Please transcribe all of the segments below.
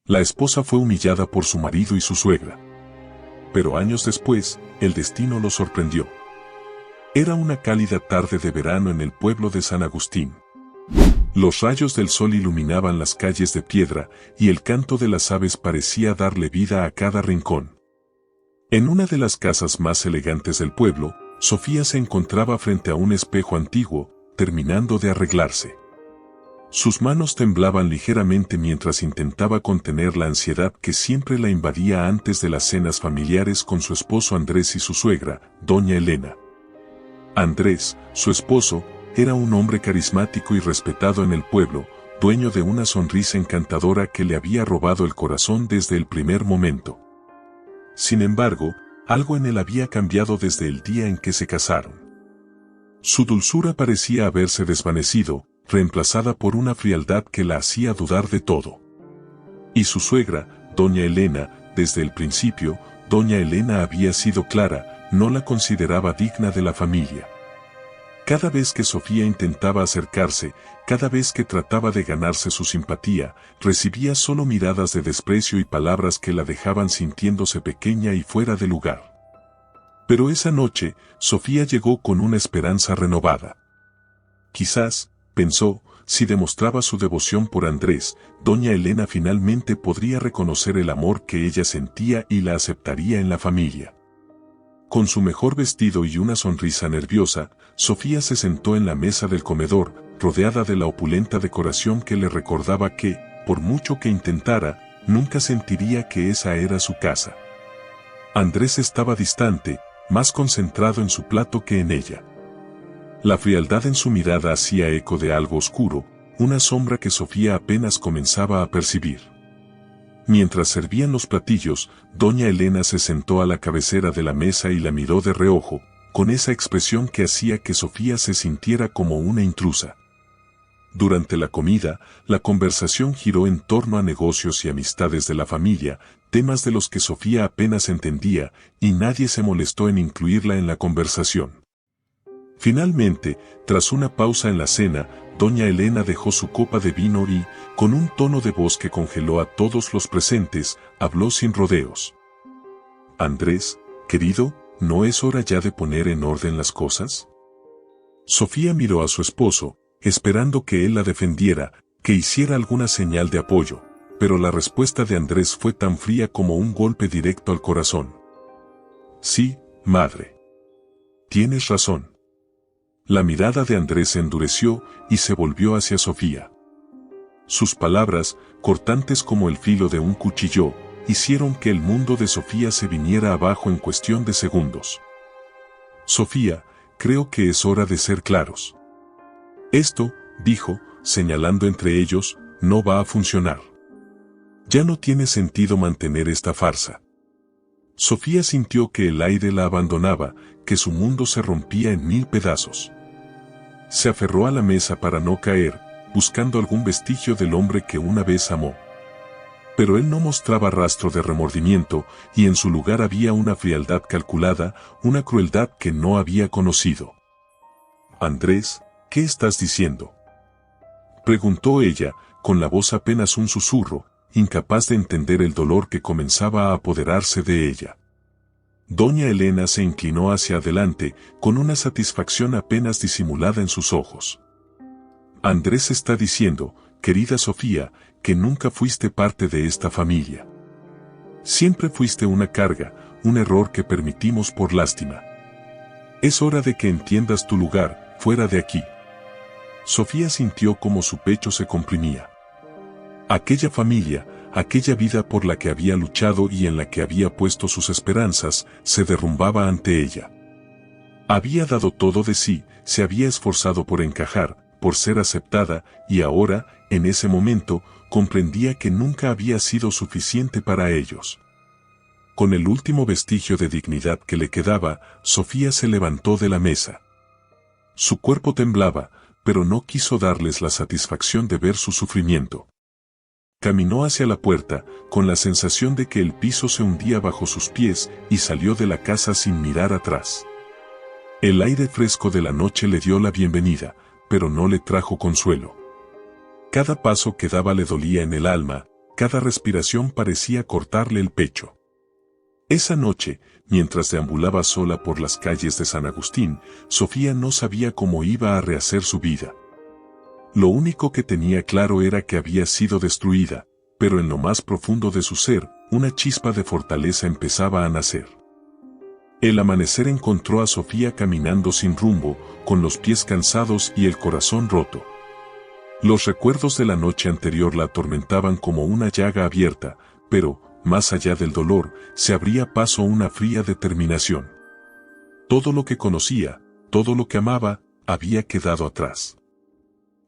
La esposa fue humillada por su marido y su suegra. Pero años después, el destino lo sorprendió. Era una cálida tarde de verano en el pueblo de San Agustín. Los rayos del sol iluminaban las calles de piedra y el canto de las aves parecía darle vida a cada rincón. En una de las casas más elegantes del pueblo, Sofía se encontraba frente a un espejo antiguo, terminando de arreglarse. Sus manos temblaban ligeramente mientras intentaba contener la ansiedad que siempre la invadía antes de las cenas familiares con su esposo Andrés y su suegra, doña Elena. Andrés, su esposo, era un hombre carismático y respetado en el pueblo, dueño de una sonrisa encantadora que le había robado el corazón desde el primer momento. Sin embargo, algo en él había cambiado desde el día en que se casaron. Su dulzura parecía haberse desvanecido, reemplazada por una frialdad que la hacía dudar de todo. Y su suegra, doña Elena, desde el principio, doña Elena había sido clara, no la consideraba digna de la familia. Cada vez que Sofía intentaba acercarse, cada vez que trataba de ganarse su simpatía, recibía solo miradas de desprecio y palabras que la dejaban sintiéndose pequeña y fuera de lugar. Pero esa noche, Sofía llegó con una esperanza renovada. Quizás, pensó, si demostraba su devoción por Andrés, doña Elena finalmente podría reconocer el amor que ella sentía y la aceptaría en la familia. Con su mejor vestido y una sonrisa nerviosa, Sofía se sentó en la mesa del comedor, rodeada de la opulenta decoración que le recordaba que, por mucho que intentara, nunca sentiría que esa era su casa. Andrés estaba distante, más concentrado en su plato que en ella. La frialdad en su mirada hacía eco de algo oscuro, una sombra que Sofía apenas comenzaba a percibir. Mientras servían los platillos, doña Elena se sentó a la cabecera de la mesa y la miró de reojo, con esa expresión que hacía que Sofía se sintiera como una intrusa. Durante la comida, la conversación giró en torno a negocios y amistades de la familia, temas de los que Sofía apenas entendía, y nadie se molestó en incluirla en la conversación. Finalmente, tras una pausa en la cena, doña Elena dejó su copa de vino y, con un tono de voz que congeló a todos los presentes, habló sin rodeos. Andrés, querido, ¿no es hora ya de poner en orden las cosas? Sofía miró a su esposo, esperando que él la defendiera, que hiciera alguna señal de apoyo, pero la respuesta de Andrés fue tan fría como un golpe directo al corazón. Sí, madre. Tienes razón. La mirada de Andrés se endureció y se volvió hacia Sofía. Sus palabras, cortantes como el filo de un cuchillo, hicieron que el mundo de Sofía se viniera abajo en cuestión de segundos. Sofía, creo que es hora de ser claros. Esto, dijo, señalando entre ellos, no va a funcionar. Ya no tiene sentido mantener esta farsa. Sofía sintió que el aire la abandonaba, que su mundo se rompía en 1000 pedazos. Se aferró a la mesa para no caer, buscando algún vestigio del hombre que una vez amó. Pero él no mostraba rastro de remordimiento, y en su lugar había una frialdad calculada, una crueldad que no había conocido. Andrés, ¿qué estás diciendo?, preguntó ella, con la voz apenas un susurro, incapaz de entender el dolor que comenzaba a apoderarse de ella. Doña Elena se inclinó hacia adelante, con una satisfacción apenas disimulada en sus ojos. Andrés está diciendo, querida Sofía, que nunca fuiste parte de esta familia. Siempre fuiste una carga, un error que permitimos por lástima. Es hora de que entiendas tu lugar, fuera de aquí. Sofía sintió como su pecho se comprimía. Aquella familia, aquella vida por la que había luchado y en la que había puesto sus esperanzas, se derrumbaba ante ella. Había dado todo de sí, se había esforzado por encajar, por ser aceptada, y ahora, en ese momento, comprendía que nunca había sido suficiente para ellos. Con el último vestigio de dignidad que le quedaba, Sofía se levantó de la mesa. Su cuerpo temblaba, pero no quiso darles la satisfacción de ver su sufrimiento. Caminó hacia la puerta, con la sensación de que el piso se hundía bajo sus pies, y salió de la casa sin mirar atrás. El aire fresco de la noche le dio la bienvenida, pero no le trajo consuelo. Cada paso que daba le dolía en el alma, cada respiración parecía cortarle el pecho. Esa noche, mientras deambulaba sola por las calles de San Agustín, Sofía no sabía cómo iba a rehacer su vida. Lo único que tenía claro era que había sido destruida, pero en lo más profundo de su ser, una chispa de fortaleza empezaba a nacer. El amanecer encontró a Sofía caminando sin rumbo, con los pies cansados y el corazón roto. Los recuerdos de la noche anterior la atormentaban como una llaga abierta, pero, más allá del dolor, se abría paso una fría determinación. Todo lo que conocía, todo lo que amaba, había quedado atrás.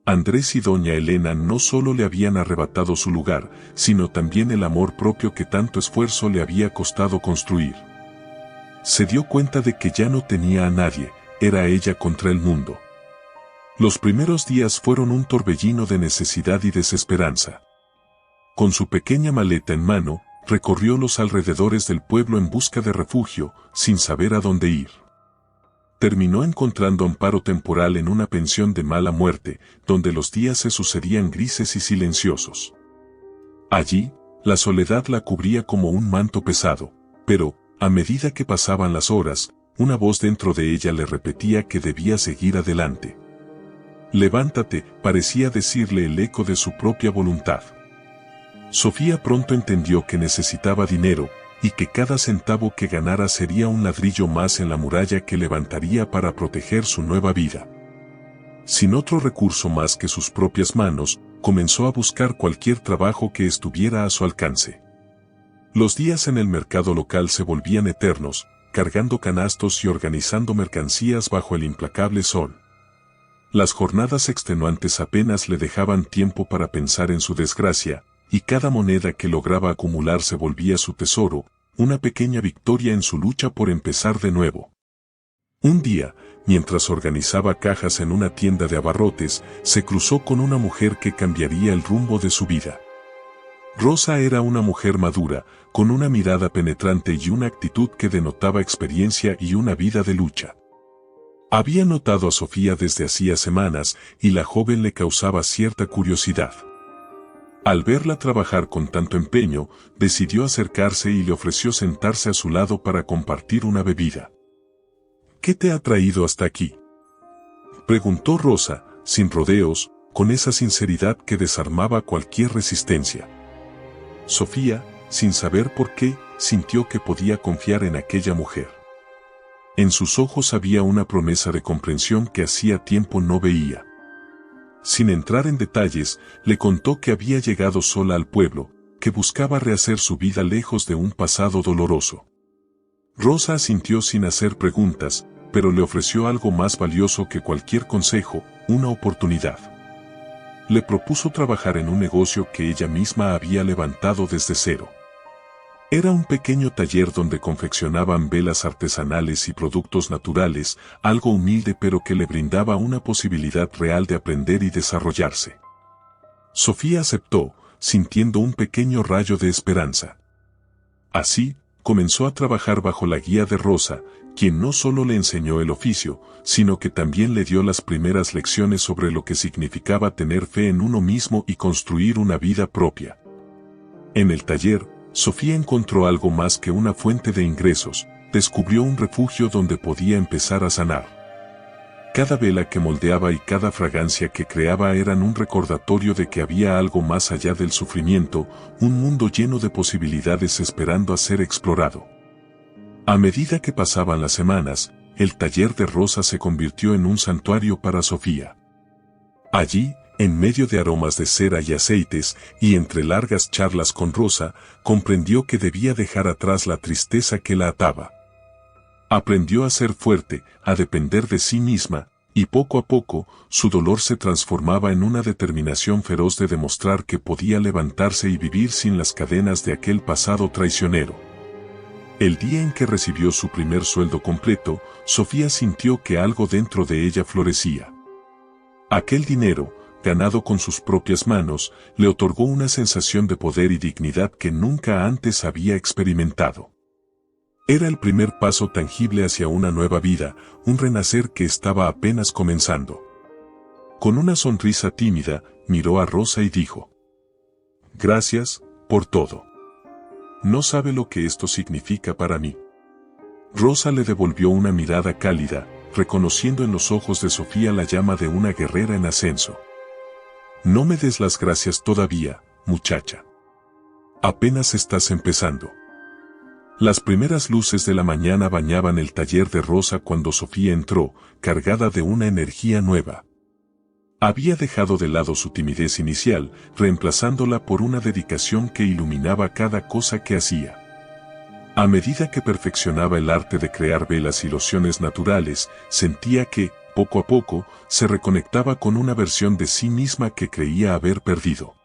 Andrés y doña Elena no solo le habían arrebatado su lugar, sino también el amor propio que tanto esfuerzo le había costado construir. Se dio cuenta de que ya no tenía a nadie, era ella contra el mundo. Los primeros días fueron un torbellino de necesidad y desesperanza. Con su pequeña maleta en mano, recorrió los alrededores del pueblo en busca de refugio, sin saber a dónde ir. Terminó encontrando amparo temporal en una pensión de mala muerte, donde los días se sucedían grises y silenciosos. Allí, la soledad la cubría como un manto pesado, pero, a medida que pasaban las horas, una voz dentro de ella le repetía que debía seguir adelante. «Levántate», parecía decirle el eco de su propia voluntad. Sofía pronto entendió que necesitaba dinero, y que cada centavo que ganara sería un ladrillo más en la muralla que levantaría para proteger su nueva vida. Sin otro recurso más que sus propias manos, comenzó a buscar cualquier trabajo que estuviera a su alcance. Los días en el mercado local se volvían eternos, cargando canastos y organizando mercancías bajo el implacable sol. Las jornadas extenuantes apenas le dejaban tiempo para pensar en su desgracia, y cada moneda que lograba acumular se volvía su tesoro, una pequeña victoria en su lucha por empezar de nuevo. Un día, mientras organizaba cajas en una tienda de abarrotes, se cruzó con una mujer que cambiaría el rumbo de su vida. Rosa era una mujer madura, con una mirada penetrante y una actitud que denotaba experiencia y una vida de lucha. Había notado a Sofía desde hacía semanas, y la joven le causaba cierta curiosidad. Al verla trabajar con tanto empeño, decidió acercarse y le ofreció sentarse a su lado para compartir una bebida. «¿Qué te ha traído hasta aquí?», preguntó Rosa, sin rodeos, con esa sinceridad que desarmaba cualquier resistencia. Sofía, sin saber por qué, sintió que podía confiar en aquella mujer. En sus ojos había una promesa de comprensión que hacía tiempo no veía. Sin entrar en detalles, le contó que había llegado sola al pueblo, que buscaba rehacer su vida lejos de un pasado doloroso. Rosa asintió sin hacer preguntas, pero le ofreció algo más valioso que cualquier consejo, una oportunidad. Le propuso trabajar en un negocio que ella misma había levantado desde cero. Era un pequeño taller donde confeccionaban velas artesanales y productos naturales, algo humilde pero que le brindaba una posibilidad real de aprender y desarrollarse. Sofía aceptó, sintiendo un pequeño rayo de esperanza. Así, comenzó a trabajar bajo la guía de Rosa, quien no solo le enseñó el oficio, sino que también le dio las primeras lecciones sobre lo que significaba tener fe en uno mismo y construir una vida propia. En el taller, Sofía encontró algo más que una fuente de ingresos, descubrió un refugio donde podía empezar a sanar. Cada vela que moldeaba y cada fragancia que creaba eran un recordatorio de que había algo más allá del sufrimiento, un mundo lleno de posibilidades esperando a ser explorado. A medida que pasaban las semanas, el taller de Rosa se convirtió en un santuario para Sofía. Allí, en medio de aromas de cera y aceites, y entre largas charlas con Rosa, comprendió que debía dejar atrás la tristeza que la ataba. Aprendió a ser fuerte, a depender de sí misma, y poco a poco, su dolor se transformaba en una determinación feroz de demostrar que podía levantarse y vivir sin las cadenas de aquel pasado traicionero. El día en que recibió su primer sueldo completo, Sofía sintió que algo dentro de ella florecía. Aquel dinero, ganado con sus propias manos, le otorgó una sensación de poder y dignidad que nunca antes había experimentado. Era el primer paso tangible hacia una nueva vida, un renacer que estaba apenas comenzando. Con una sonrisa tímida, miró a Rosa y dijo: «Gracias, por todo. No sabe lo que esto significa para mí. Rosa le devolvió una mirada cálida, reconociendo en los ojos de Sofía la llama de una guerrera en ascenso. No me des las gracias todavía, muchacha. Apenas estás empezando. Las primeras luces de la mañana bañaban el taller de Rosa cuando Sofía entró, cargada de una energía nueva. Había dejado de lado su timidez inicial, reemplazándola por una dedicación que iluminaba cada cosa que hacía. A medida que perfeccionaba el arte de crear velas y lociones naturales, sentía que, poco a poco, se reconectaba con una versión de sí misma que creía haber perdido.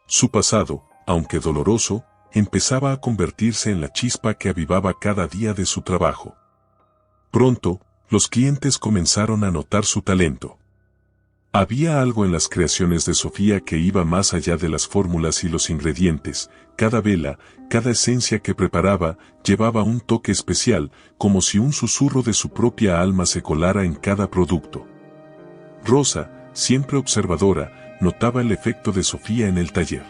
Su pasado, aunque doloroso, empezaba a convertirse en la chispa que avivaba cada día de su trabajo. Pronto, los clientes comenzaron a notar su talento. Había algo en las creaciones de Sofía que iba más allá de las fórmulas y los ingredientes. Cada vela, cada esencia que preparaba, llevaba un toque especial, como si un susurro de su propia alma se colara en cada producto. Rosa, siempre observadora, notaba el efecto de Sofía en el taller.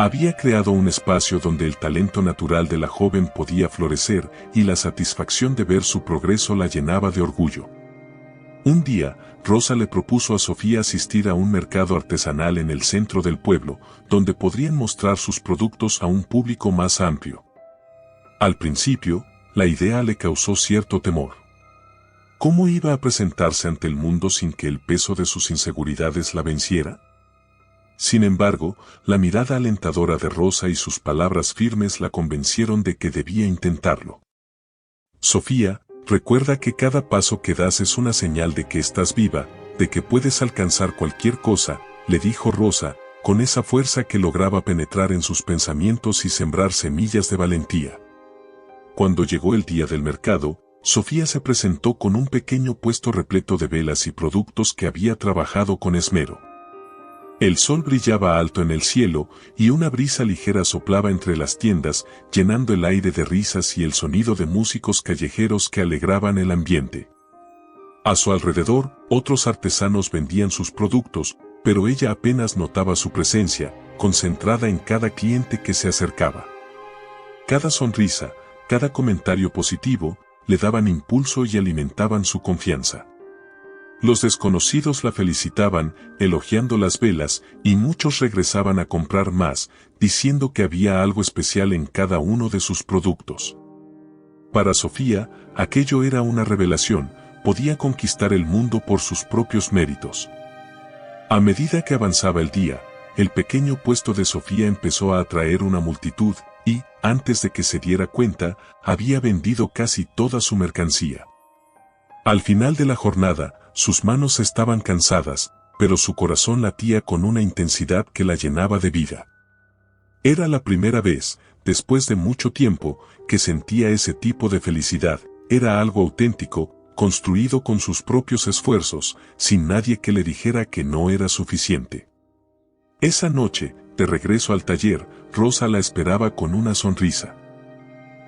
Había creado un espacio donde el talento natural de la joven podía florecer y la satisfacción de ver su progreso la llenaba de orgullo. Un día, Rosa le propuso a Sofía asistir a un mercado artesanal en el centro del pueblo, donde podrían mostrar sus productos a un público más amplio. Al principio, la idea le causó cierto temor. ¿Cómo iba a presentarse ante el mundo sin que el peso de sus inseguridades la venciera? Sin embargo, la mirada alentadora de Rosa y sus palabras firmes la convencieron de que debía intentarlo. Sofía, recuerda que cada paso que das es una señal de que estás viva, de que puedes alcanzar cualquier cosa, le dijo Rosa, con esa fuerza que lograba penetrar en sus pensamientos y sembrar semillas de valentía. Cuando llegó el día del mercado, Sofía se presentó con un pequeño puesto repleto de velas y productos que había trabajado con esmero. El sol brillaba alto en el cielo y una brisa ligera soplaba entre las tiendas, llenando el aire de risas y el sonido de músicos callejeros que alegraban el ambiente. A su alrededor, otros artesanos vendían sus productos, pero ella apenas notaba su presencia, concentrada en cada cliente que se acercaba. Cada sonrisa, cada comentario positivo, le daban impulso y alimentaban su confianza. Los desconocidos la felicitaban, elogiando las velas, y muchos regresaban a comprar más, diciendo que había algo especial en cada uno de sus productos. Para Sofía, aquello era una revelación, podía conquistar el mundo por sus propios méritos. A medida que avanzaba el día, el pequeño puesto de Sofía empezó a atraer una multitud, y, antes de que se diera cuenta, había vendido casi toda su mercancía. Al final de la jornada, sus manos estaban cansadas, pero su corazón latía con una intensidad que la llenaba de vida. Era la primera vez, después de mucho tiempo, que sentía ese tipo de felicidad. Era algo auténtico, construido con sus propios esfuerzos, sin nadie que le dijera que no era suficiente. Esa noche, de regreso al taller, Rosa la esperaba con una sonrisa.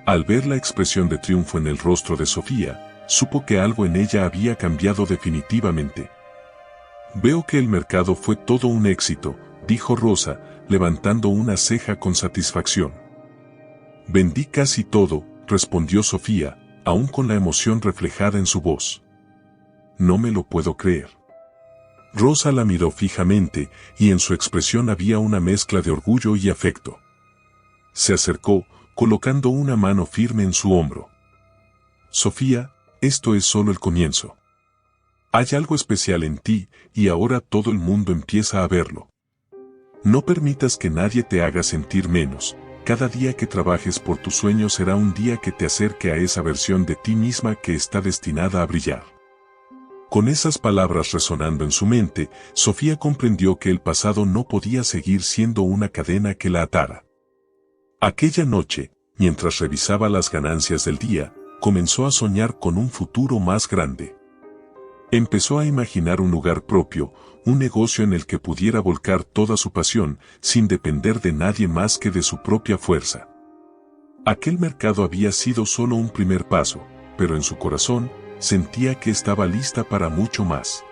Al ver la expresión de triunfo en el rostro de Sofía, supo que algo en ella había cambiado definitivamente. Veo que el mercado fue todo un éxito, dijo Rosa, levantando una ceja con satisfacción. Vendí casi todo, respondió Sofía, aún con la emoción reflejada en su voz. No me lo puedo creer. Rosa la miró fijamente, y en su expresión había una mezcla de orgullo y afecto. Se acercó, colocando una mano firme en su hombro. Sofía, esto es solo el comienzo. Hay algo especial en ti, y ahora todo el mundo empieza a verlo. No permitas que nadie te haga sentir menos. Cada día que trabajes por tu sueño será un día que te acerque a esa versión de ti misma que está destinada a brillar. Con esas palabras resonando en su mente, Sofía comprendió que el pasado no podía seguir siendo una cadena que la atara. Aquella noche, mientras revisaba las ganancias del día, comenzó a soñar con un futuro más grande. Empezó a imaginar un lugar propio, un negocio en el que pudiera volcar toda su pasión, sin depender de nadie más que de su propia fuerza. Aquel mercado había sido solo un primer paso, pero en su corazón, sentía que estaba lista para mucho más.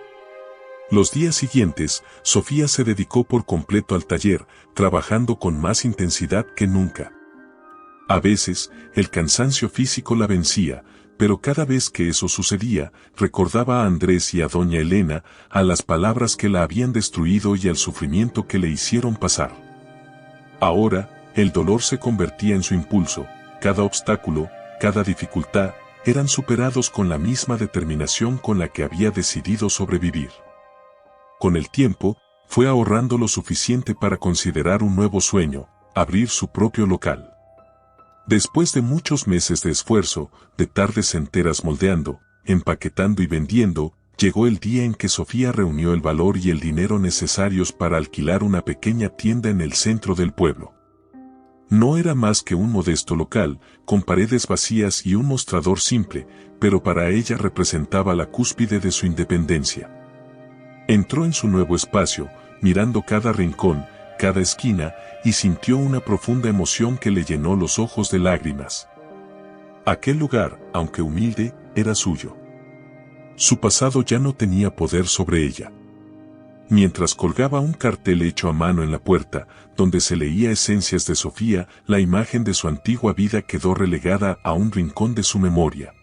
Los días siguientes, Sofía se dedicó por completo al taller, trabajando con más intensidad que nunca. A veces, el cansancio físico la vencía, pero cada vez que eso sucedía, recordaba a Andrés y a doña Elena, a las palabras que la habían destruido y al sufrimiento que le hicieron pasar. Ahora, el dolor se convertía en su impulso, cada obstáculo, cada dificultad, eran superados con la misma determinación con la que había decidido sobrevivir. Con el tiempo, fue ahorrando lo suficiente para considerar un nuevo sueño, abrir su propio local. Después de muchos meses de esfuerzo, de tardes enteras moldeando, empaquetando y vendiendo, llegó el día en que Sofía reunió el valor y el dinero necesarios para alquilar una pequeña tienda en el centro del pueblo. No era más que un modesto local, con paredes vacías y un mostrador simple, pero para ella representaba la cúspide de su independencia. Entró en su nuevo espacio, mirando cada rincón, cada esquina, y sintió una profunda emoción que le llenó los ojos de lágrimas. Aquel lugar, aunque humilde, era suyo. Su pasado ya no tenía poder sobre ella. Mientras colgaba un cartel hecho a mano en la puerta, donde se leía Esencias de Sofía, la imagen de su antigua vida quedó relegada a un rincón de su memoria.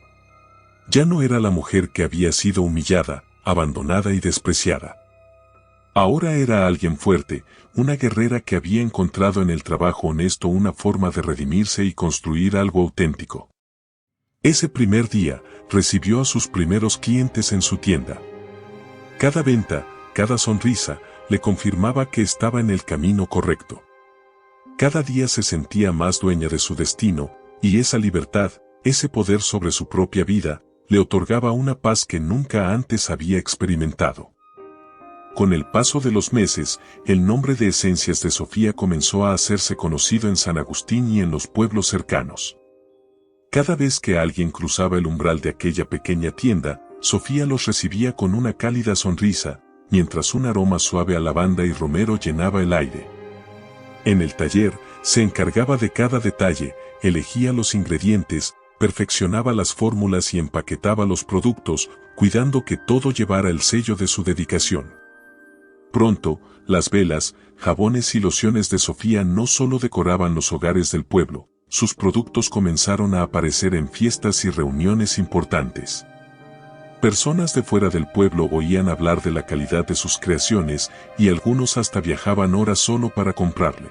Ya no era la mujer que había sido humillada, abandonada y despreciada. Ahora era alguien fuerte, una guerrera que había encontrado en el trabajo honesto una forma de redimirse y construir algo auténtico. Ese primer día, recibió a sus primeros clientes en su tienda. Cada venta, cada sonrisa, le confirmaba que estaba en el camino correcto. Cada día se sentía más dueña de su destino, y esa libertad, ese poder sobre su propia vida, le otorgaba una paz que nunca antes había experimentado. Con el paso de los meses, el nombre de Esencias de Sofía comenzó a hacerse conocido en San Agustín y en los pueblos cercanos. Cada vez que alguien cruzaba el umbral de aquella pequeña tienda, Sofía los recibía con una cálida sonrisa, mientras un aroma suave a lavanda y romero llenaba el aire. En el taller, se encargaba de cada detalle, elegía los ingredientes, perfeccionaba las fórmulas y empaquetaba los productos, cuidando que todo llevara el sello de su dedicación. Pronto, las velas, jabones y lociones de Sofía no solo decoraban los hogares del pueblo, sus productos comenzaron a aparecer en fiestas y reuniones importantes. Personas de fuera del pueblo oían hablar de la calidad de sus creaciones y algunos hasta viajaban horas solo para comprarle.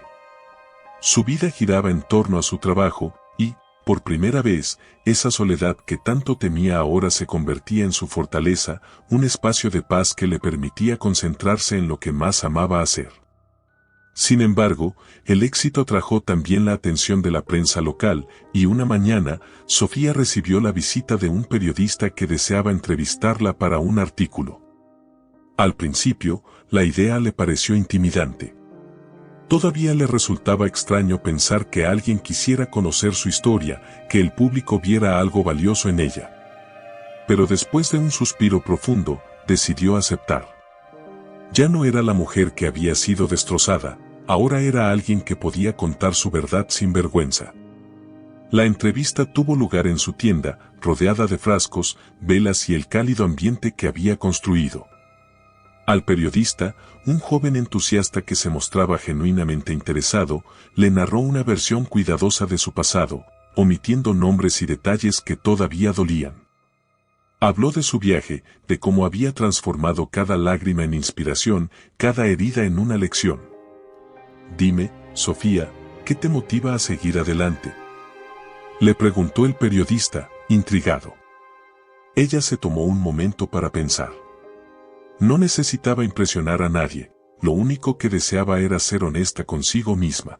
Su vida giraba en torno a su trabajo y, por primera vez, esa soledad que tanto temía ahora se convertía en su fortaleza, un espacio de paz que le permitía concentrarse en lo que más amaba hacer. Sin embargo, el éxito atrajo también la atención de la prensa local, y una mañana, Sofía recibió la visita de un periodista que deseaba entrevistarla para un artículo. Al principio, la idea le pareció intimidante. Todavía le resultaba extraño pensar que alguien quisiera conocer su historia, que el público viera algo valioso en ella. Pero después de un suspiro profundo, decidió aceptar. Ya no era la mujer que había sido destrozada, ahora era alguien que podía contar su verdad sin vergüenza. La entrevista tuvo lugar en su tienda, rodeada de frascos, velas y el cálido ambiente que había construido. Al periodista, un joven entusiasta que se mostraba genuinamente interesado, le narró una versión cuidadosa de su pasado, omitiendo nombres y detalles que todavía dolían. Habló de su viaje, de cómo había transformado cada lágrima en inspiración, cada herida en una lección. «Dime, Sofía, ¿qué te motiva a seguir adelante?», le preguntó el periodista, intrigado. Ella se tomó un momento para pensar. No necesitaba impresionar a nadie, lo único que deseaba era ser honesta consigo misma.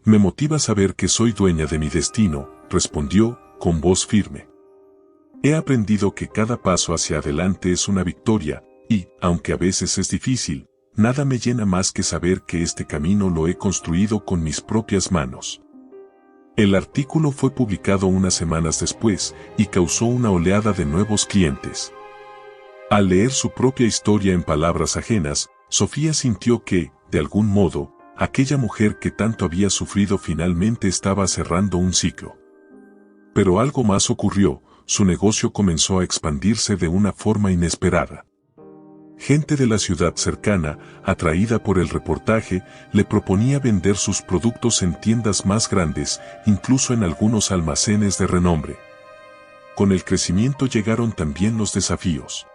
«Me motiva saber que soy dueña de mi destino», respondió, con voz firme. «He aprendido que cada paso hacia adelante es una victoria, y, aunque a veces es difícil, nada me llena más que saber que este camino lo he construido con mis propias manos». El artículo fue publicado unas semanas después, y causó una oleada de nuevos clientes. Al leer su propia historia en palabras ajenas, Sofía sintió que, de algún modo, aquella mujer que tanto había sufrido finalmente estaba cerrando un ciclo. Pero algo más ocurrió, su negocio comenzó a expandirse de una forma inesperada. Gente de la ciudad cercana, atraída por el reportaje, le proponía vender sus productos en tiendas más grandes, incluso en algunos almacenes de renombre. Con el crecimiento llegaron también los desafíos.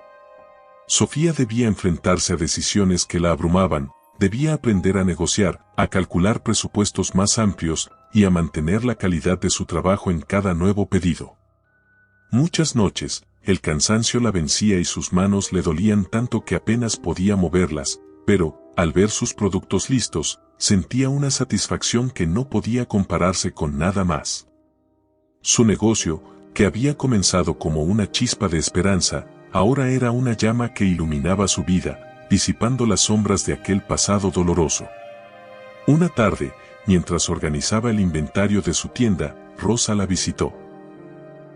Sofía debía enfrentarse a decisiones que la abrumaban, debía aprender a negociar, a calcular presupuestos más amplios y a mantener la calidad de su trabajo en cada nuevo pedido. Muchas noches, el cansancio la vencía y sus manos le dolían tanto que apenas podía moverlas, pero, al ver sus productos listos, sentía una satisfacción que no podía compararse con nada más. Su negocio, que había comenzado como una chispa de esperanza, ahora era una llama que iluminaba su vida, disipando las sombras de aquel pasado doloroso. Una tarde, mientras organizaba el inventario de su tienda, Rosa la visitó.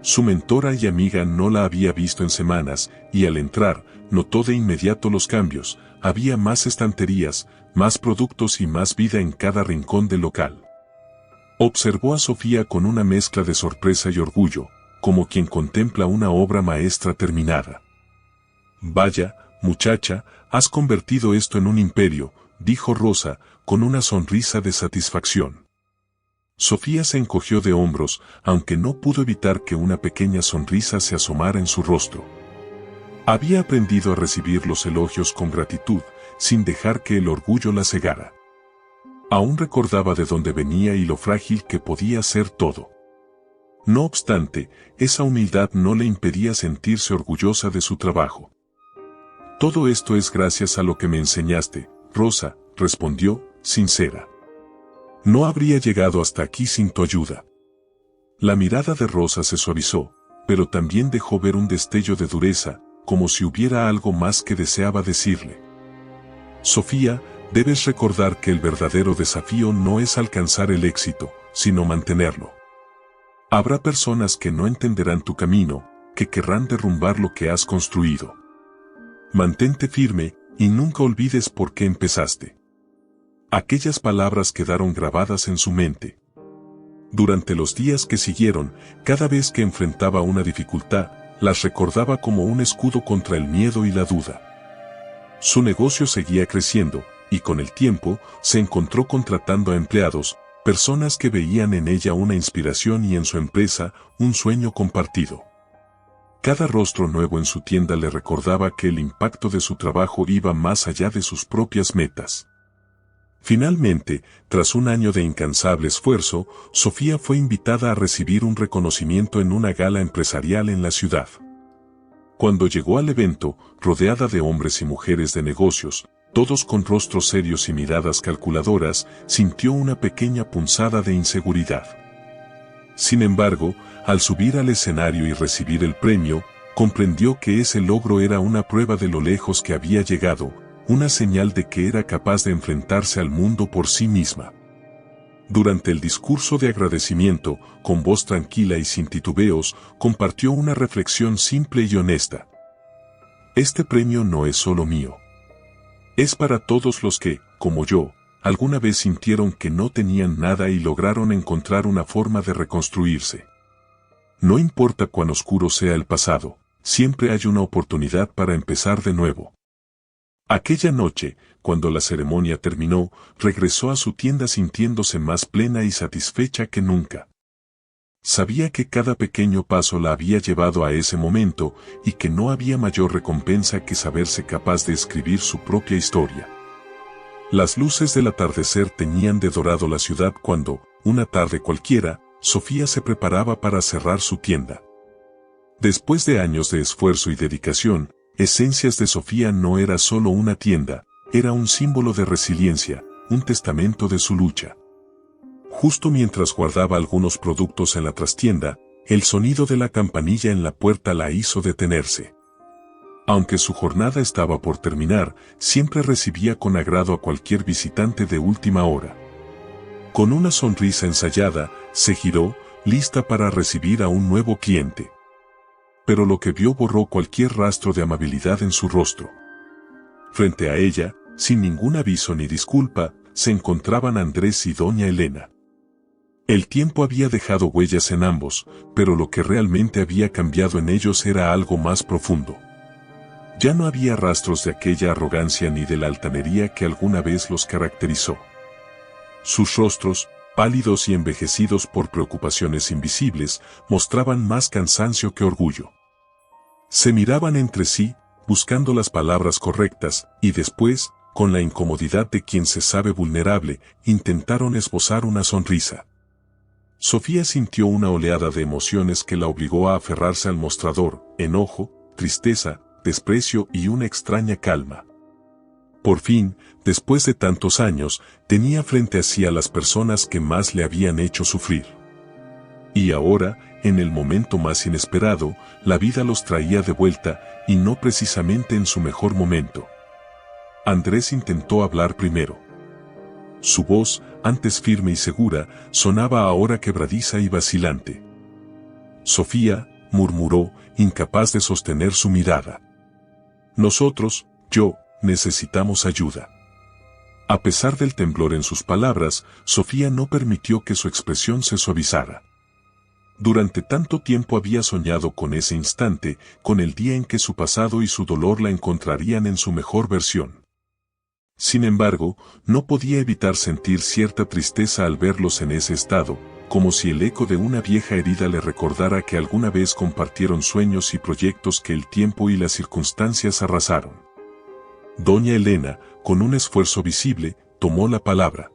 Su mentora y amiga no la había visto en semanas, y al entrar, notó de inmediato los cambios. Había más estanterías, más productos y más vida en cada rincón del local. Observó a Sofía con una mezcla de sorpresa y orgullo, como quien contempla una obra maestra terminada. «Vaya, muchacha, has convertido esto en un imperio», dijo Rosa, con una sonrisa de satisfacción. Sofía se encogió de hombros, aunque no pudo evitar que una pequeña sonrisa se asomara en su rostro. Había aprendido a recibir los elogios con gratitud, sin dejar que el orgullo la cegara. Aún recordaba de dónde venía y lo frágil que podía ser todo. No obstante, esa humildad no le impedía sentirse orgullosa de su trabajo. «Todo esto es gracias a lo que me enseñaste, Rosa», respondió, sincera. «No habría llegado hasta aquí sin tu ayuda». La mirada de Rosa se suavizó, pero también dejó ver un destello de dureza, como si hubiera algo más que deseaba decirle. «Sofía, debes recordar que el verdadero desafío no es alcanzar el éxito, sino mantenerlo. Habrá personas que no entenderán tu camino, que querrán derrumbar lo que has construido. Mantente firme, y nunca olvides por qué empezaste». Aquellas palabras quedaron grabadas en su mente. Durante los días que siguieron, cada vez que enfrentaba una dificultad, las recordaba como un escudo contra el miedo y la duda. Su negocio seguía creciendo, y con el tiempo, se encontró contratando a empleados, personas que veían en ella una inspiración y en su empresa, un sueño compartido. Cada rostro nuevo en su tienda le recordaba que el impacto de su trabajo iba más allá de sus propias metas. Finalmente, tras un año de incansable esfuerzo, Sofía fue invitada a recibir un reconocimiento en una gala empresarial en la ciudad. Cuando llegó al evento, rodeada de hombres y mujeres de negocios, todos con rostros serios y miradas calculadoras, sintió una pequeña punzada de inseguridad. Sin embargo, al subir al escenario y recibir el premio, comprendió que ese logro era una prueba de lo lejos que había llegado, una señal de que era capaz de enfrentarse al mundo por sí misma. Durante el discurso de agradecimiento, con voz tranquila y sin titubeos, compartió una reflexión simple y honesta. «Este premio no es solo mío. Es para todos los que, como yo, alguna vez sintieron que no tenían nada y lograron encontrar una forma de reconstruirse. No importa cuán oscuro sea el pasado, siempre hay una oportunidad para empezar de nuevo». Aquella noche, cuando la ceremonia terminó, regresó a su tienda sintiéndose más plena y satisfecha que nunca. Sabía que cada pequeño paso la había llevado a ese momento y que no había mayor recompensa que saberse capaz de escribir su propia historia. Las luces del atardecer teñían de dorado la ciudad cuando, una tarde cualquiera, Sofía se preparaba para cerrar su tienda. Después de años de esfuerzo y dedicación, Esencias de Sofía no era solo una tienda, era un símbolo de resiliencia, un testamento de su lucha. Justo mientras guardaba algunos productos en la trastienda, el sonido de la campanilla en la puerta la hizo detenerse. Aunque su jornada estaba por terminar, siempre recibía con agrado a cualquier visitante de última hora. Con una sonrisa ensayada, se giró, lista para recibir a un nuevo cliente. Pero lo que vio borró cualquier rastro de amabilidad en su rostro. Frente a ella, sin ningún aviso ni disculpa, se encontraban Andrés y doña Elena. El tiempo había dejado huellas en ambos, pero lo que realmente había cambiado en ellos era algo más profundo. Ya no había rastros de aquella arrogancia ni de la altanería que alguna vez los caracterizó. Sus rostros, pálidos y envejecidos por preocupaciones invisibles, mostraban más cansancio que orgullo. Se miraban entre sí, buscando las palabras correctas, y después, con la incomodidad de quien se sabe vulnerable, intentaron esbozar una sonrisa. Sofía sintió una oleada de emociones que la obligó a aferrarse al mostrador: enojo, tristeza, desprecio y una extraña calma. Por fin, después de tantos años, tenía frente a sí a las personas que más le habían hecho sufrir. Y ahora, en el momento más inesperado, la vida los traía de vuelta, y no precisamente en su mejor momento. Andrés intentó hablar primero. Su voz, antes firme y segura, sonaba ahora quebradiza y vacilante. Sofía, murmuró, incapaz de sostener su mirada. Nosotros, necesitamos ayuda. A pesar del temblor en sus palabras, Sofía no permitió que su expresión se suavizara. Durante tanto tiempo había soñado con ese instante, con el día en que su pasado y su dolor la encontrarían en su mejor versión. Sin embargo, no podía evitar sentir cierta tristeza al verlos en ese estado, como si el eco de una vieja herida le recordara que alguna vez compartieron sueños y proyectos que el tiempo y las circunstancias arrasaron. Doña Elena, con un esfuerzo visible, tomó la palabra.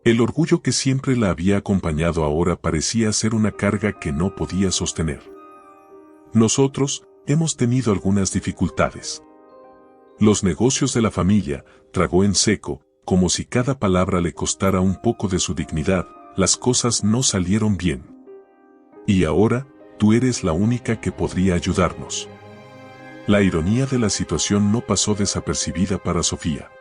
El orgullo que siempre la había acompañado ahora parecía ser una carga que no podía sostener. Nosotros hemos tenido algunas dificultades. Los negocios de la familia, tragó en seco, como si cada palabra le costara un poco de su dignidad, las cosas no salieron bien. Y ahora, tú eres la única que podría ayudarnos. La ironía de la situación no pasó desapercibida para Sofía.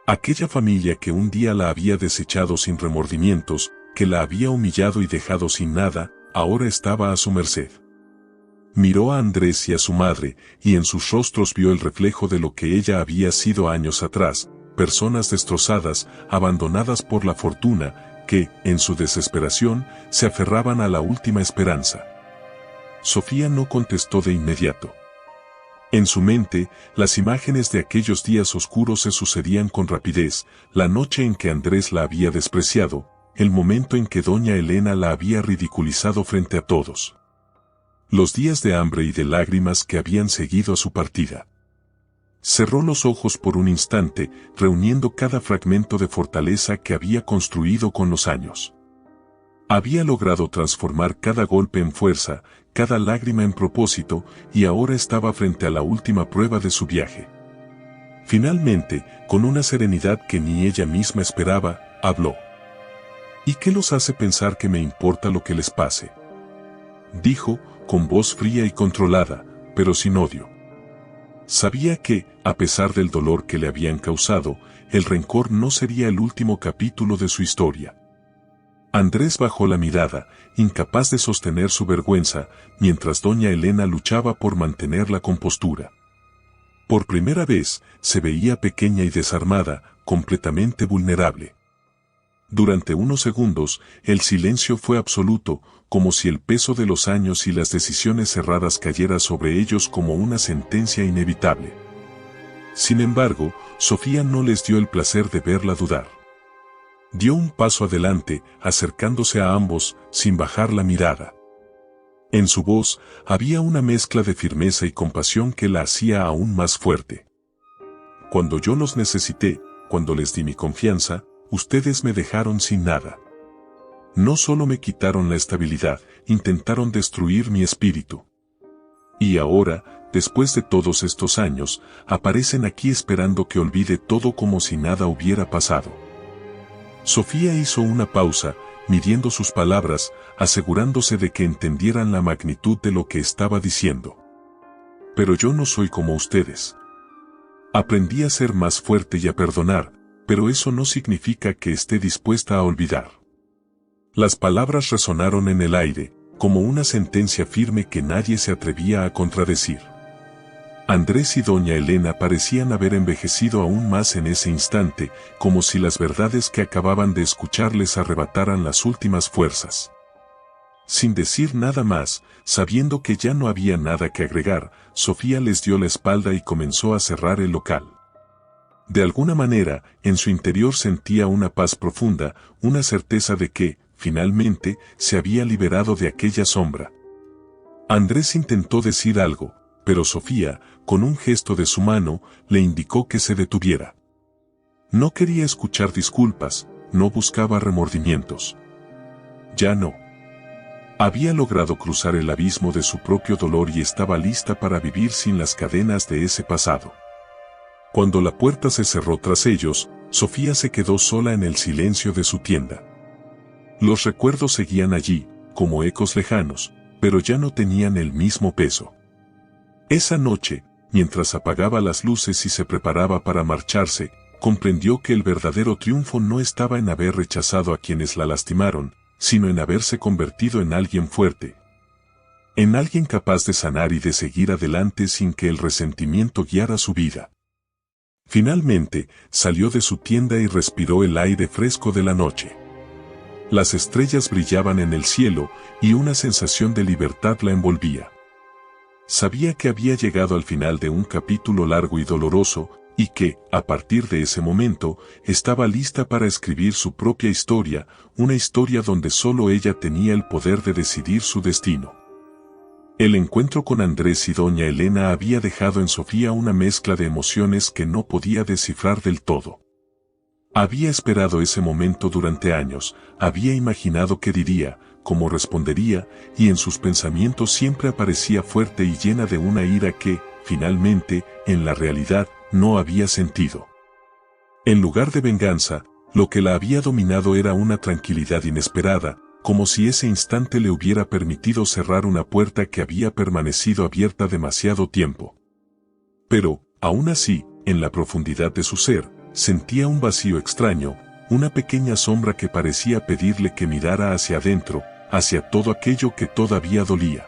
Aquella familia que un día la había desechado sin remordimientos, que la había humillado y dejado sin nada, ahora estaba a su merced. Miró a Andrés y a su madre, y en sus rostros vio el reflejo de lo que ella había sido años atrás: personas destrozadas, abandonadas por la fortuna, que, en su desesperación, se aferraban a la última esperanza. Sofía no contestó de inmediato. En su mente, las imágenes de aquellos días oscuros se sucedían con rapidez: la noche en que Andrés la había despreciado, el momento en que doña Elena la había ridiculizado frente a todos. Los días de hambre y de lágrimas que habían seguido a su partida. Cerró los ojos por un instante, reuniendo cada fragmento de fortaleza que había construido con los años. Había logrado transformar cada golpe en fuerza, cada lágrima en propósito, y ahora estaba frente a la última prueba de su viaje. Finalmente, con una serenidad que ni ella misma esperaba, habló. ¿Y qué los hace pensar que me importa lo que les pase?, dijo, con voz fría y controlada, pero sin odio. Sabía que, a pesar del dolor que le habían causado, el rencor no sería el último capítulo de su historia. Andrés bajó la mirada, incapaz de sostener su vergüenza, mientras doña Elena luchaba por mantener la compostura. Por primera vez, se veía pequeña y desarmada, completamente vulnerable. Durante unos segundos, el silencio fue absoluto, como si el peso de los años y las decisiones erradas cayera sobre ellos como una sentencia inevitable. Sin embargo, Sofía no les dio el placer de verla dudar. Dio un paso adelante, acercándose a ambos, sin bajar la mirada. En su voz, había una mezcla de firmeza y compasión que la hacía aún más fuerte. Cuando yo los necesité, cuando les di mi confianza, ustedes me dejaron sin nada. No solo me quitaron la estabilidad, intentaron destruir mi espíritu. Y ahora, después de todos estos años, aparecen aquí esperando que olvide todo como si nada hubiera pasado. Sofía hizo una pausa, midiendo sus palabras, asegurándose de que entendieran la magnitud de lo que estaba diciendo. Pero yo no soy como ustedes. Aprendí a ser más fuerte y a perdonar, pero eso no significa que esté dispuesta a olvidar. Las palabras resonaron en el aire, como una sentencia firme que nadie se atrevía a contradecir. Andrés y doña Elena parecían haber envejecido aún más en ese instante, como si las verdades que acababan de escuchar les arrebataran las últimas fuerzas. Sin decir nada más, sabiendo que ya no había nada que agregar, Sofía les dio la espalda y comenzó a cerrar el local. De alguna manera, en su interior sentía una paz profunda, una certeza de que, finalmente, se había liberado de aquella sombra. Andrés intentó decir algo, pero Sofía, con un gesto de su mano, le indicó que se detuviera. No quería escuchar disculpas, no buscaba remordimientos. Ya no. Había logrado cruzar el abismo de su propio dolor y estaba lista para vivir sin las cadenas de ese pasado. Cuando la puerta se cerró tras ellos, Sofía se quedó sola en el silencio de su tienda. Los recuerdos seguían allí, como ecos lejanos, pero ya no tenían el mismo peso. Esa noche, mientras apagaba las luces y se preparaba para marcharse, comprendió que el verdadero triunfo no estaba en haber rechazado a quienes la lastimaron, sino en haberse convertido en alguien fuerte. En alguien capaz de sanar y de seguir adelante sin que el resentimiento guiara su vida. Finalmente, salió de su tienda y respiró el aire fresco de la noche. Las estrellas brillaban en el cielo y una sensación de libertad la envolvía. Sabía que había llegado al final de un capítulo largo y doloroso, y que, a partir de ese momento, estaba lista para escribir su propia historia, una historia donde solo ella tenía el poder de decidir su destino. El encuentro con Andrés y doña Elena había dejado en Sofía una mezcla de emociones que no podía descifrar del todo. Había esperado ese momento durante años, había imaginado qué diría, cómo respondería, y en sus pensamientos siempre aparecía fuerte y llena de una ira que, finalmente, en la realidad, no había sentido. En lugar de venganza, lo que la había dominado era una tranquilidad inesperada, como si ese instante le hubiera permitido cerrar una puerta que había permanecido abierta demasiado tiempo. Pero, aún así, en la profundidad de su ser, sentía un vacío extraño, una pequeña sombra que parecía pedirle que mirara hacia adentro, hacia todo aquello que todavía dolía.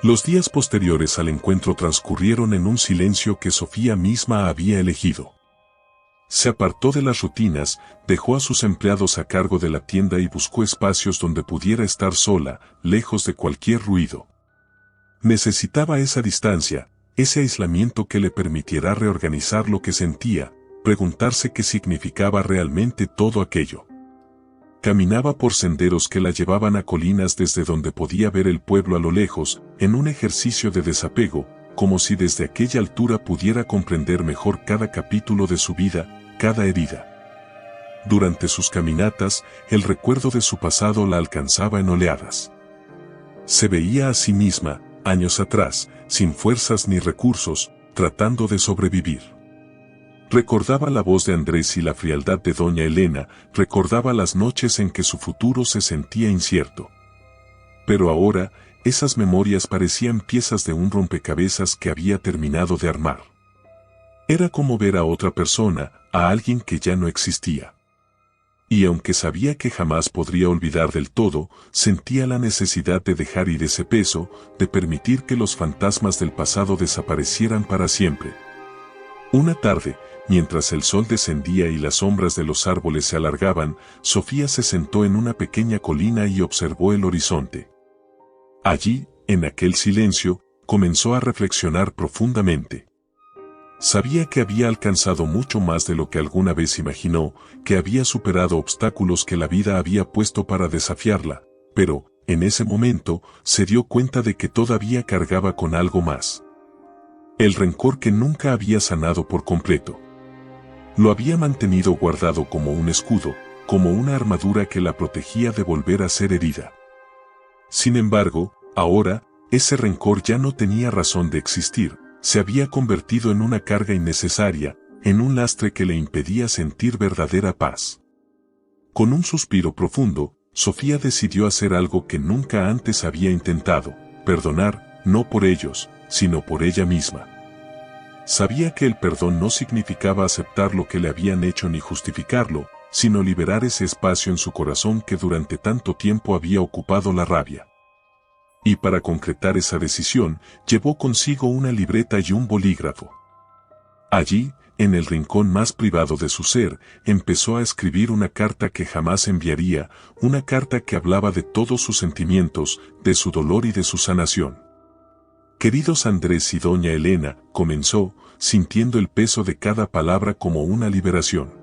Los días posteriores al encuentro transcurrieron en un silencio que Sofía misma había elegido. Se apartó de las rutinas, dejó a sus empleados a cargo de la tienda y buscó espacios donde pudiera estar sola, lejos de cualquier ruido. Necesitaba esa distancia, ese aislamiento que le permitiera reorganizar lo que sentía, preguntarse qué significaba realmente todo aquello. Caminaba por senderos que la llevaban a colinas desde donde podía ver el pueblo a lo lejos, en un ejercicio de desapego, como si desde aquella altura pudiera comprender mejor cada capítulo de su vida, cada herida. Durante sus caminatas, el recuerdo de su pasado la alcanzaba en oleadas. Se veía a sí misma, años atrás, sin fuerzas ni recursos, tratando de sobrevivir. Recordaba la voz de Andrés y la frialdad de doña Elena, recordaba las noches en que su futuro se sentía incierto. Pero ahora, esas memorias parecían piezas de un rompecabezas que había terminado de armar. Era como ver a otra persona, a alguien que ya no existía. Y aunque sabía que jamás podría olvidar del todo, sentía la necesidad de dejar ir ese peso, de permitir que los fantasmas del pasado desaparecieran para siempre. Una tarde, mientras el sol descendía y las sombras de los árboles se alargaban, Sofía se sentó en una pequeña colina y observó el horizonte. Allí, en aquel silencio, comenzó a reflexionar profundamente. Sabía que había alcanzado mucho más de lo que alguna vez imaginó, que había superado obstáculos que la vida había puesto para desafiarla, pero, en ese momento, se dio cuenta de que todavía cargaba con algo más. El rencor que nunca había sanado por completo. Lo había mantenido guardado como un escudo, como una armadura que la protegía de volver a ser herida. Sin embargo, ahora, ese rencor ya no tenía razón de existir, se había convertido en una carga innecesaria, en un lastre que le impedía sentir verdadera paz. Con un suspiro profundo, Sofía decidió hacer algo que nunca antes había intentado, perdonar, no por ellos, sino por ella misma. Sabía que el perdón no significaba aceptar lo que le habían hecho ni justificarlo, sino liberar ese espacio en su corazón que durante tanto tiempo había ocupado la rabia. Y para concretar esa decisión, llevó consigo una libreta y un bolígrafo. Allí, en el rincón más privado de su ser, empezó a escribir una carta que jamás enviaría, una carta que hablaba de todos sus sentimientos, de su dolor y de su sanación. Queridos Andrés y doña Elena, comenzó, sintiendo el peso de cada palabra como una liberación.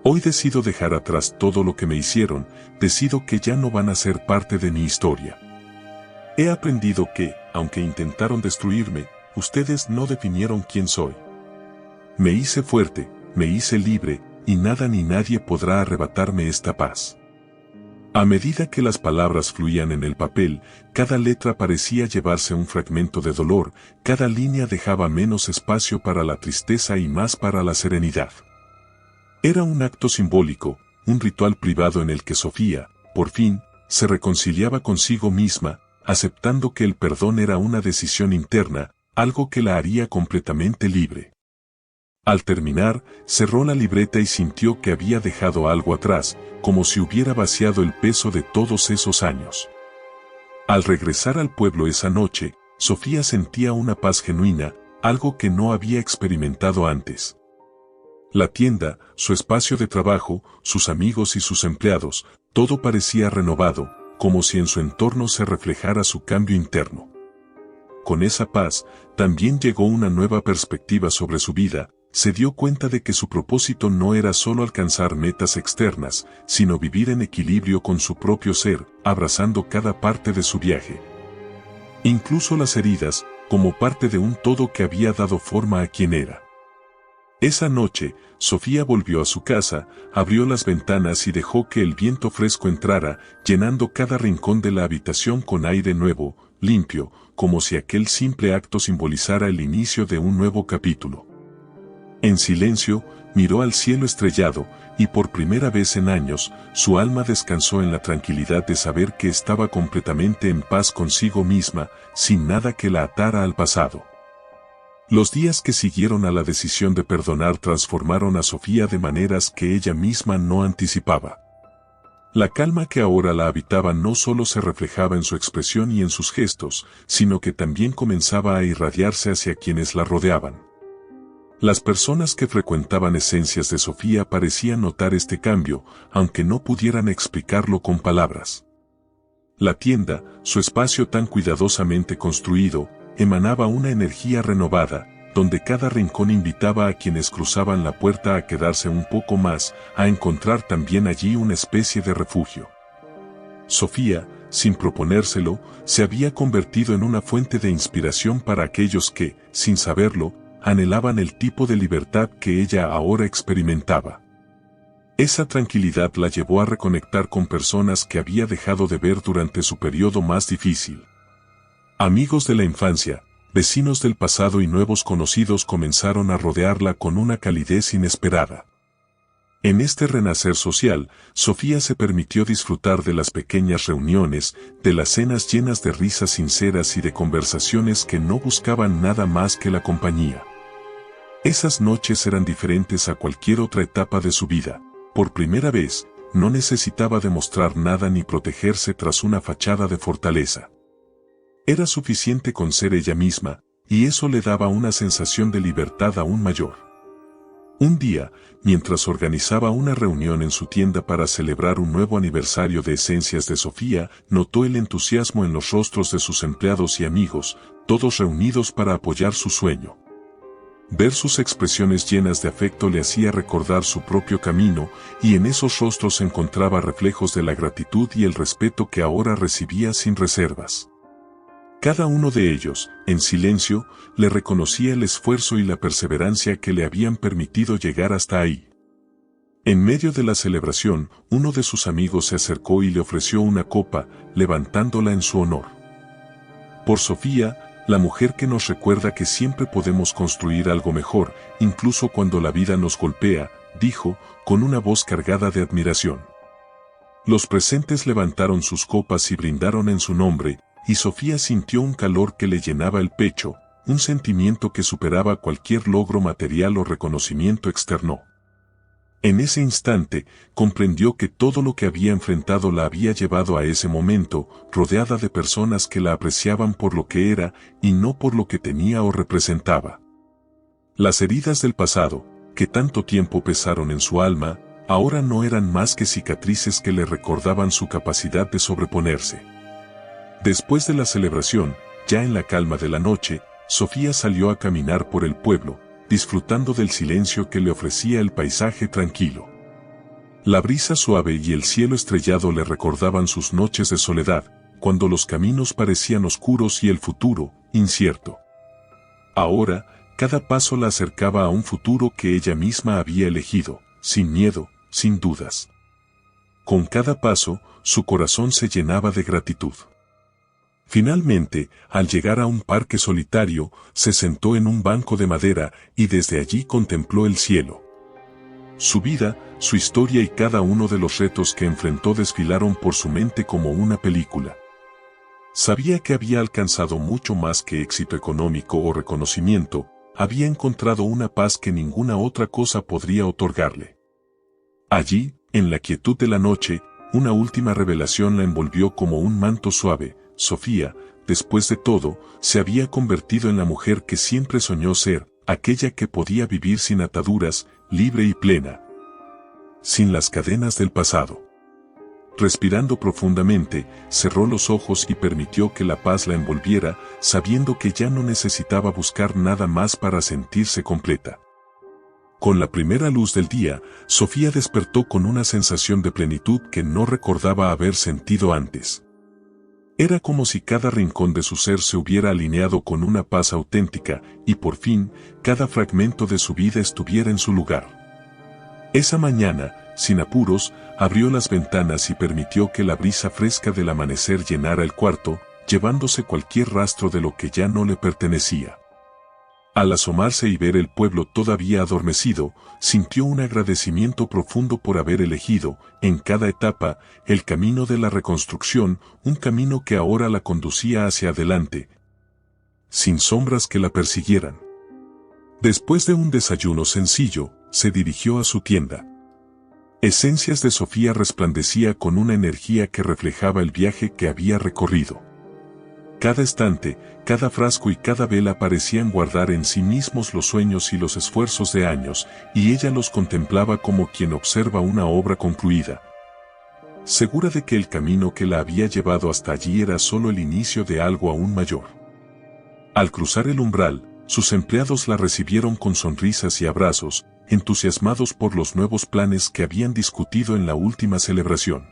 Hoy decido dejar atrás todo lo que me hicieron, decido que ya no van a ser parte de mi historia. He aprendido que, aunque intentaron destruirme, ustedes no definieron quién soy. Me hice fuerte, me hice libre, y nada ni nadie podrá arrebatarme esta paz. A medida que las palabras fluían en el papel, cada letra parecía llevarse un fragmento de dolor, cada línea dejaba menos espacio para la tristeza y más para la serenidad. Era un acto simbólico, un ritual privado en el que Sofía, por fin, se reconciliaba consigo misma, aceptando que el perdón era una decisión interna, algo que la haría completamente libre. Al terminar, cerró la libreta y sintió que había dejado algo atrás, como si hubiera vaciado el peso de todos esos años. Al regresar al pueblo esa noche, Sofía sentía una paz genuina, algo que no había experimentado antes. La tienda, su espacio de trabajo, sus amigos y sus empleados, todo parecía renovado, como si en su entorno se reflejara su cambio interno. Con esa paz, también llegó una nueva perspectiva sobre su vida. Se dio cuenta de que su propósito no era solo alcanzar metas externas, sino vivir en equilibrio con su propio ser, abrazando cada parte de su viaje. Incluso las heridas, como parte de un todo que había dado forma a quien era. Esa noche, Sofía volvió a su casa, abrió las ventanas y dejó que el viento fresco entrara, llenando cada rincón de la habitación con aire nuevo, limpio, como si aquel simple acto simbolizara el inicio de un nuevo capítulo. En silencio, miró al cielo estrellado, y por primera vez en años, su alma descansó en la tranquilidad de saber que estaba completamente en paz consigo misma, sin nada que la atara al pasado. Los días que siguieron a la decisión de perdonar transformaron a Sofía de maneras que ella misma no anticipaba. La calma que ahora la habitaba no solo se reflejaba en su expresión y en sus gestos, sino que también comenzaba a irradiarse hacia quienes la rodeaban. Las personas que frecuentaban Esencias de Sofía parecían notar este cambio, aunque no pudieran explicarlo con palabras. La tienda, su espacio tan cuidadosamente construido, emanaba una energía renovada, donde cada rincón invitaba a quienes cruzaban la puerta a quedarse un poco más, a encontrar también allí una especie de refugio. Sofía, sin proponérselo, se había convertido en una fuente de inspiración para aquellos que, sin saberlo, anhelaban el tipo de libertad que ella ahora experimentaba. Esa tranquilidad la llevó a reconectar con personas que había dejado de ver durante su periodo más difícil. Amigos de la infancia, vecinos del pasado y nuevos conocidos comenzaron a rodearla con una calidez inesperada. En este renacer social, Sofía se permitió disfrutar de las pequeñas reuniones, de las cenas llenas de risas sinceras y de conversaciones que no buscaban nada más que la compañía. Esas noches eran diferentes a cualquier otra etapa de su vida. Por primera vez, no necesitaba demostrar nada ni protegerse tras una fachada de fortaleza. Era suficiente con ser ella misma, y eso le daba una sensación de libertad aún mayor. Un día, mientras organizaba una reunión en su tienda para celebrar un nuevo aniversario de Esencias de Sofía, notó el entusiasmo en los rostros de sus empleados y amigos, todos reunidos para apoyar su sueño. Ver sus expresiones llenas de afecto le hacía recordar su propio camino, y en esos rostros encontraba reflejos de la gratitud y el respeto que ahora recibía sin reservas. Cada uno de ellos, en silencio, le reconocía el esfuerzo y la perseverancia que le habían permitido llegar hasta ahí. En medio de la celebración, uno de sus amigos se acercó y le ofreció una copa, levantándola en su honor. Por Sofía, la mujer que nos recuerda que siempre podemos construir algo mejor, incluso cuando la vida nos golpea, dijo, con una voz cargada de admiración. Los presentes levantaron sus copas y brindaron en su nombre, y Sofía sintió un calor que le llenaba el pecho, un sentimiento que superaba cualquier logro material o reconocimiento externo. En ese instante, comprendió que todo lo que había enfrentado la había llevado a ese momento, rodeada de personas que la apreciaban por lo que era, y no por lo que tenía o representaba. Las heridas del pasado, que tanto tiempo pesaron en su alma, ahora no eran más que cicatrices que le recordaban su capacidad de sobreponerse. Después de la celebración, ya en la calma de la noche, Sofía salió a caminar por el pueblo, disfrutando del silencio que le ofrecía el paisaje tranquilo. La brisa suave y el cielo estrellado le recordaban sus noches de soledad, cuando los caminos parecían oscuros y el futuro, incierto. Ahora, cada paso la acercaba a un futuro que ella misma había elegido, sin miedo, sin dudas. Con cada paso, su corazón se llenaba de gratitud. Finalmente, al llegar a un parque solitario, se sentó en un banco de madera y desde allí contempló el cielo. Su vida, su historia y cada uno de los retos que enfrentó desfilaron por su mente como una película. Sabía que había alcanzado mucho más que éxito económico o reconocimiento, había encontrado una paz que ninguna otra cosa podría otorgarle. Allí, en la quietud de la noche, una última revelación la envolvió como un manto suave. Sofía, después de todo, se había convertido en la mujer que siempre soñó ser, aquella que podía vivir sin ataduras, libre y plena, sin las cadenas del pasado. Respirando profundamente, cerró los ojos y permitió que la paz la envolviera, sabiendo que ya no necesitaba buscar nada más para sentirse completa. Con la primera luz del día, Sofía despertó con una sensación de plenitud que no recordaba haber sentido antes. Era como si cada rincón de su ser se hubiera alineado con una paz auténtica, y por fin, cada fragmento de su vida estuviera en su lugar. Esa mañana, sin apuros, abrió las ventanas y permitió que la brisa fresca del amanecer llenara el cuarto, llevándose cualquier rastro de lo que ya no le pertenecía. Al asomarse y ver el pueblo todavía adormecido, sintió un agradecimiento profundo por haber elegido, en cada etapa, el camino de la reconstrucción, un camino que ahora la conducía hacia adelante, sin sombras que la persiguieran. Después de un desayuno sencillo, se dirigió a su tienda. Esencias de Sofía resplandecía con una energía que reflejaba el viaje que había recorrido. Cada estante, cada frasco y cada vela parecían guardar en sí mismos los sueños y los esfuerzos de años, y ella los contemplaba como quien observa una obra concluida, segura de que el camino que la había llevado hasta allí era solo el inicio de algo aún mayor. Al cruzar el umbral, sus empleados la recibieron con sonrisas y abrazos, entusiasmados por los nuevos planes que habían discutido en la última celebración.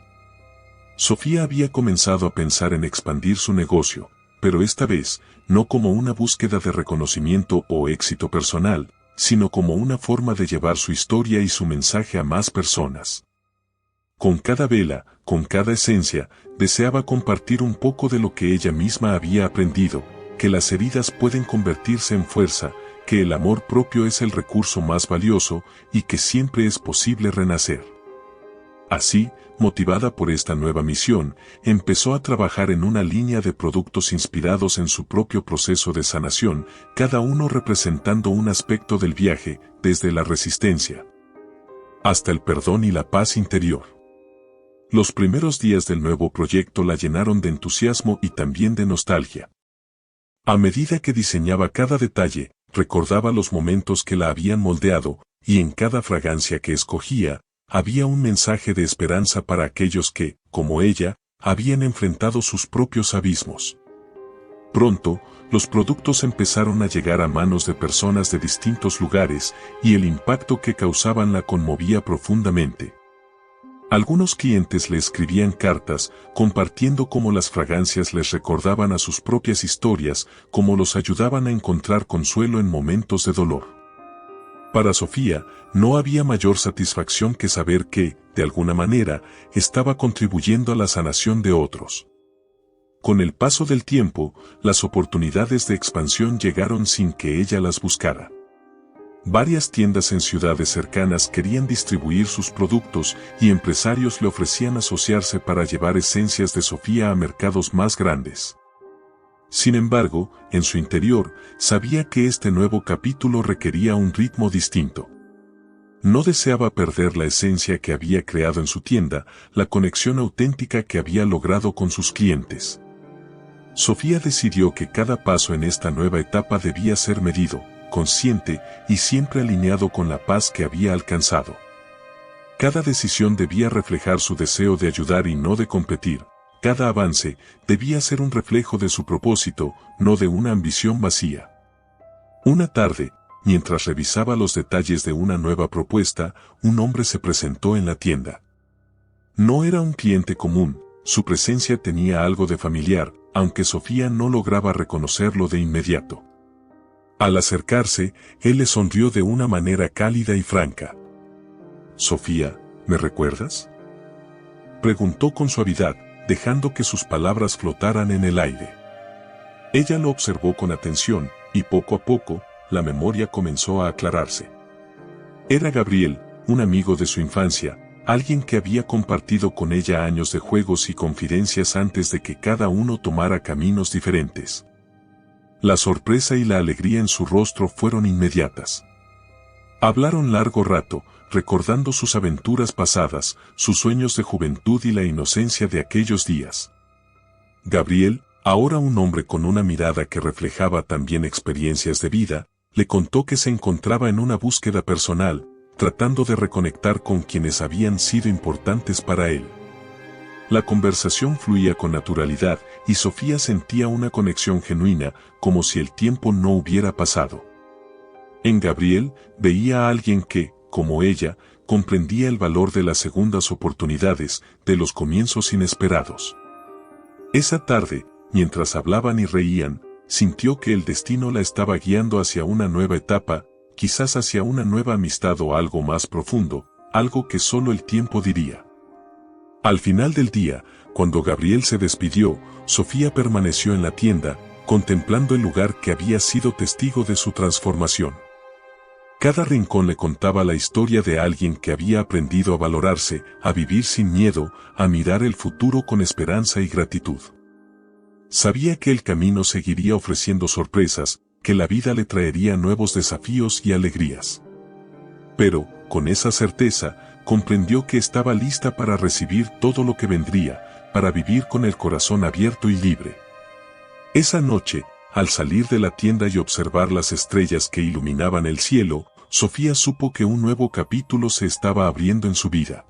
Sofía había comenzado a pensar en expandir su negocio, pero esta vez, no como una búsqueda de reconocimiento o éxito personal, sino como una forma de llevar su historia y su mensaje a más personas. Con cada vela, con cada esencia, deseaba compartir un poco de lo que ella misma había aprendido, que las heridas pueden convertirse en fuerza, que el amor propio es el recurso más valioso y que siempre es posible renacer. Así, motivada por esta nueva misión, empezó a trabajar en una línea de productos inspirados en su propio proceso de sanación, cada uno representando un aspecto del viaje, desde la resistencia hasta el perdón y la paz interior. Los primeros días del nuevo proyecto la llenaron de entusiasmo y también de nostalgia. A medida que diseñaba cada detalle, recordaba los momentos que la habían moldeado, y en cada fragancia que escogía, había un mensaje de esperanza para aquellos que, como ella, habían enfrentado sus propios abismos. Pronto, los productos empezaron a llegar a manos de personas de distintos lugares, y el impacto que causaban la conmovía profundamente. Algunos clientes le escribían cartas, compartiendo cómo las fragancias les recordaban a sus propias historias, cómo los ayudaban a encontrar consuelo en momentos de dolor. Para Sofía, no había mayor satisfacción que saber que, de alguna manera, estaba contribuyendo a la sanación de otros. Con el paso del tiempo, las oportunidades de expansión llegaron sin que ella las buscara. Varias tiendas en ciudades cercanas querían distribuir sus productos y empresarios le ofrecían asociarse para llevar esencias de Sofía a mercados más grandes. Sin embargo, en su interior, sabía que este nuevo capítulo requería un ritmo distinto. No deseaba perder la esencia que había creado en su tienda, la conexión auténtica que había logrado con sus clientes. Sofía decidió que cada paso en esta nueva etapa debía ser medido, consciente y siempre alineado con la paz que había alcanzado. Cada decisión debía reflejar su deseo de ayudar y no de competir. Cada avance debía ser un reflejo de su propósito, no de una ambición vacía. Una tarde, mientras revisaba los detalles de una nueva propuesta, un hombre se presentó en la tienda. No era un cliente común, su presencia tenía algo de familiar, aunque Sofía no lograba reconocerlo de inmediato. Al acercarse, él le sonrió de una manera cálida y franca. «Sofía, ¿me recuerdas?», preguntó con suavidad, dejando que sus palabras flotaran en el aire. Ella lo observó con atención, y poco a poco, la memoria comenzó a aclararse. Era Gabriel, un amigo de su infancia, alguien que había compartido con ella años de juegos y confidencias antes de que cada uno tomara caminos diferentes. La sorpresa y la alegría en su rostro fueron inmediatas. Hablaron largo rato, recordando sus aventuras pasadas, sus sueños de juventud y la inocencia de aquellos días. Gabriel, ahora un hombre con una mirada que reflejaba también experiencias de vida, le contó que se encontraba en una búsqueda personal, tratando de reconectar con quienes habían sido importantes para él. La conversación fluía con naturalidad y Sofía sentía una conexión genuina, como si el tiempo no hubiera pasado. En Gabriel veía a alguien que, como ella, comprendía el valor de las segundas oportunidades, de los comienzos inesperados. Esa tarde, mientras hablaban y reían, sintió que el destino la estaba guiando hacia una nueva etapa, quizás hacia una nueva amistad o algo más profundo, algo que solo el tiempo diría. Al final del día, cuando Gabriel se despidió, Sofía permaneció en la tienda, contemplando el lugar que había sido testigo de su transformación. Cada rincón le contaba la historia de alguien que había aprendido a valorarse, a vivir sin miedo, a mirar el futuro con esperanza y gratitud. Sabía que el camino seguiría ofreciendo sorpresas, que la vida le traería nuevos desafíos y alegrías. Pero, con esa certeza, comprendió que estaba lista para recibir todo lo que vendría, para vivir con el corazón abierto y libre. Esa noche, al salir de la tienda y observar las estrellas que iluminaban el cielo, Sofía supo que un nuevo capítulo se estaba abriendo en su vida.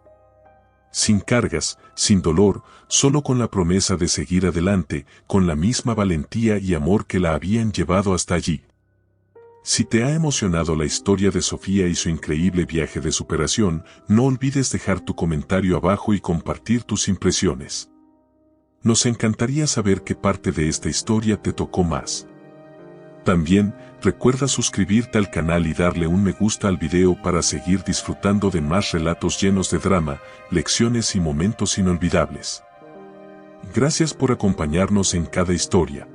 Sin cargas, sin dolor, solo con la promesa de seguir adelante, con la misma valentía y amor que la habían llevado hasta allí. Si te ha emocionado la historia de Sofía y su increíble viaje de superación, no olvides dejar tu comentario abajo y compartir tus impresiones. Nos encantaría saber qué parte de esta historia te tocó más. También, recuerda suscribirte al canal y darle un me gusta al video para seguir disfrutando de más relatos llenos de drama, lecciones y momentos inolvidables. Gracias por acompañarnos en cada historia.